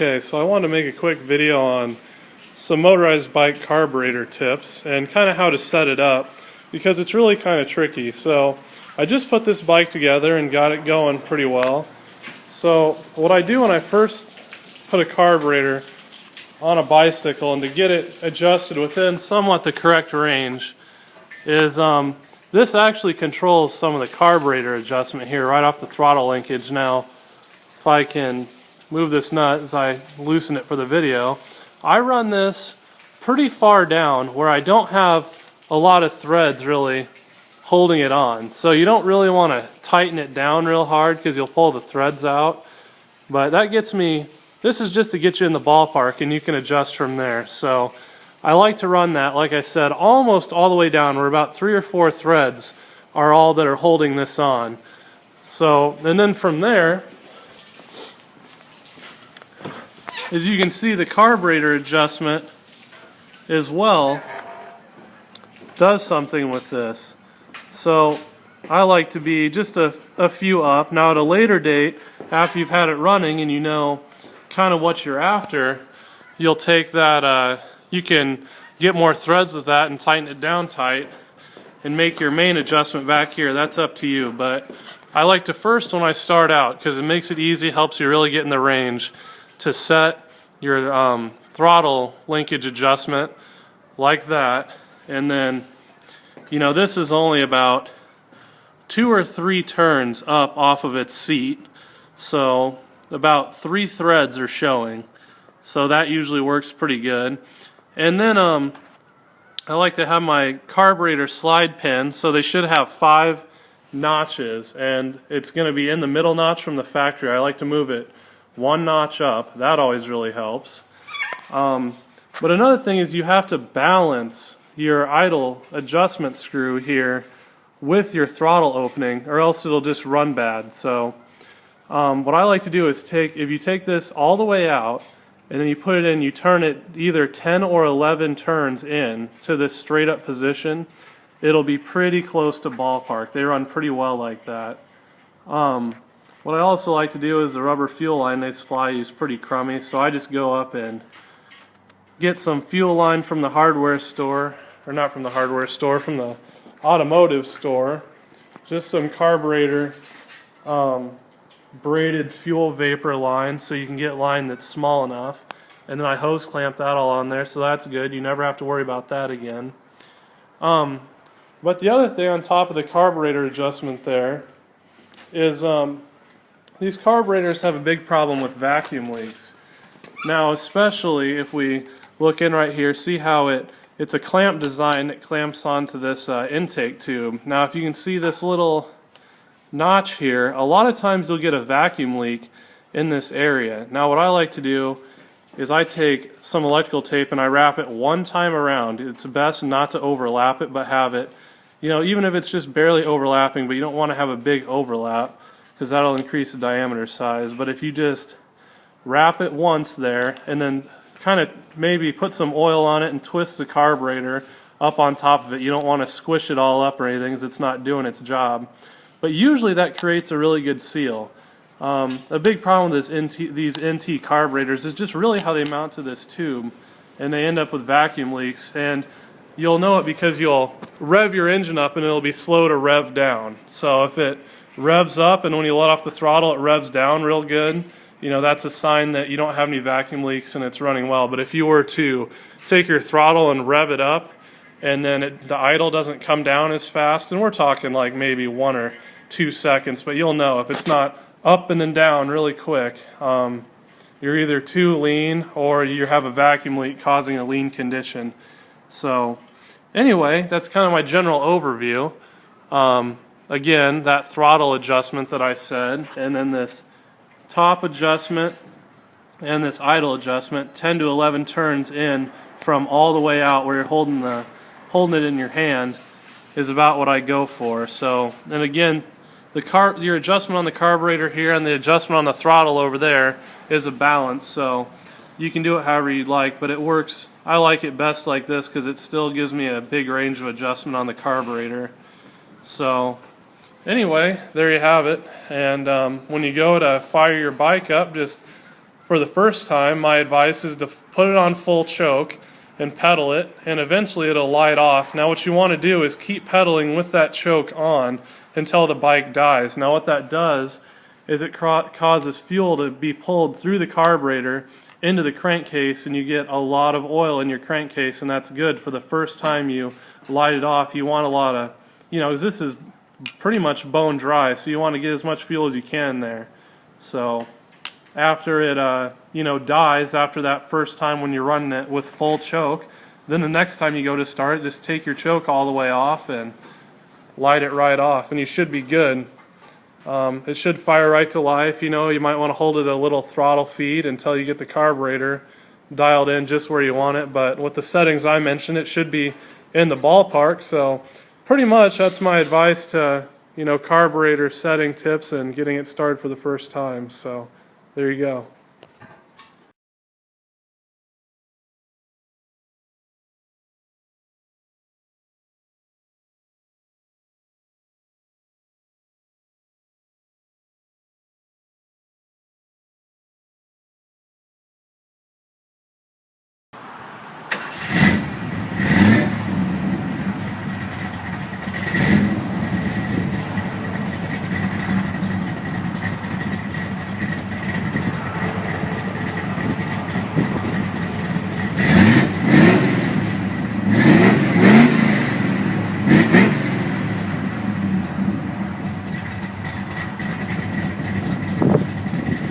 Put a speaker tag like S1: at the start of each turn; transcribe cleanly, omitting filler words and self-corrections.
S1: Okay, so I wanted to make a quick video on some motorized bike carburetor tips and kind of how to set it up, because it's really kind of tricky. So I just put this bike together and got it going pretty well. So what I do when I first put a carburetor on a bicycle and to get it adjusted within somewhat the correct range is this actually controls some of the carburetor adjustment here right off the throttle linkage. Now if I can move this nut as I loosen it for the video, I run this pretty far down where I don't have a lot of threads really holding it on. So you don't really want to tighten it down real hard because you'll pull the threads out. But that gets me, this is just to get you in the ballpark and you can adjust from there. So I like to run that, like I said, almost all the way down where about 3 or 4 threads are all that are holding this on. So, and then from there, as you can see, the carburetor adjustment as well does something with this. So I like to be just a few up. Now at a later date, after you've had it running and you know kind of what you're after, you'll take that, you can get more threads with that and tighten it down tight and make your main adjustment back here. That's up to you. But I like to first, when I start out, because it makes it easy, helps you really get in the range, to set your throttle linkage adjustment like that. And then, you know, this is only about 2 or 3 turns up off of its seat. So about 3 threads are showing. So that usually works pretty good. And then I like to have my carburetor slide pin, so they should have 5 notches, and it's going to be in the middle notch from the factory. I like to move it 1 notch up. That always really helps. But another thing is you have to balance your idle adjustment screw here with your throttle opening, or else it'll just run bad. So what I like to do is if you take this all the way out and then you put it in, you turn it either 10 or 11 turns in to this straight up position, it'll be pretty close to ballpark. They run pretty well like that. What I also like to do is the rubber fuel line they supply is pretty crummy, so I just go up and get some fuel line from the hardware store, or not from the hardware store, from the automotive store. Just some carburetor braided fuel vapor line, so you can get line that's small enough. And then I hose clamp that all on there, so that's good. You never have to worry about that again. But the other thing on top of the carburetor adjustment there is these carburetors have a big problem with vacuum leaks. Now, especially if we look in right here, see how it's a clamp design that clamps onto this intake tube. Now, if you can see this little notch here, a lot of times you'll get a vacuum leak in this area. Now, what I like to do is I take some electrical tape and I wrap it 1 time around. It's best not to overlap it, but have it, you know, even if it's just barely overlapping, but you don't want to have a big overlap because that'll increase the diameter size. But if you just wrap it once there and then kind of maybe put some oil on it and twist the carburetor up on top of it, you don't want to squish it all up or anything because it's not doing its job. But usually that creates a really good seal. A big problem with these NT carburetors is just really how they mount to this tube, and they end up with vacuum leaks. And you'll know it because you'll rev your engine up and it'll be slow to rev down. So if it revs up and when you let off the throttle it revs down real good, you know, that's a sign that you don't have any vacuum leaks and it's running well. But if you were to take your throttle and rev it up and then the idle doesn't come down as fast, and we're talking like maybe 1 or 2 seconds, but you'll know if it's not up and then down really quick, you're either too lean or you have a vacuum leak causing a lean condition. So anyway, that's kind of my general overview. Again, that throttle adjustment that I said, and then this top adjustment and this idle adjustment, 10 to 11 turns in from all the way out where you're holding it in your hand, is about what I go for. So, and again, your adjustment on the carburetor here and the adjustment on the throttle over there is a balance, so you can do it however you'd like, but it works. I like it best like this because it still gives me a big range of adjustment on the carburetor. So anyway, there you have it. And when you go to fire your bike up, just for the first time, my advice is to put it on full choke and pedal it, and eventually it'll light off. Now what you want to do is keep pedaling with that choke on until the bike dies. Now what that does is it causes fuel to be pulled through the carburetor into the crankcase, and you get a lot of oil in your crankcase, and that's good for the first time you light it off. You want a lot of, because this is pretty much bone dry, so you want to get as much fuel as you can there. So after it dies, after that first time when you're running it with full choke, then the next time you go to start it, just take your choke all the way off and light it right off, and you should be good. It should fire right to life. You might want to hold it a little throttle feed until you get the carburetor dialed in just where you want it, but with the settings I mentioned, it should be in the ballpark. So pretty much that's my advice to carburetor setting tips and getting it started for the first time. So there you go.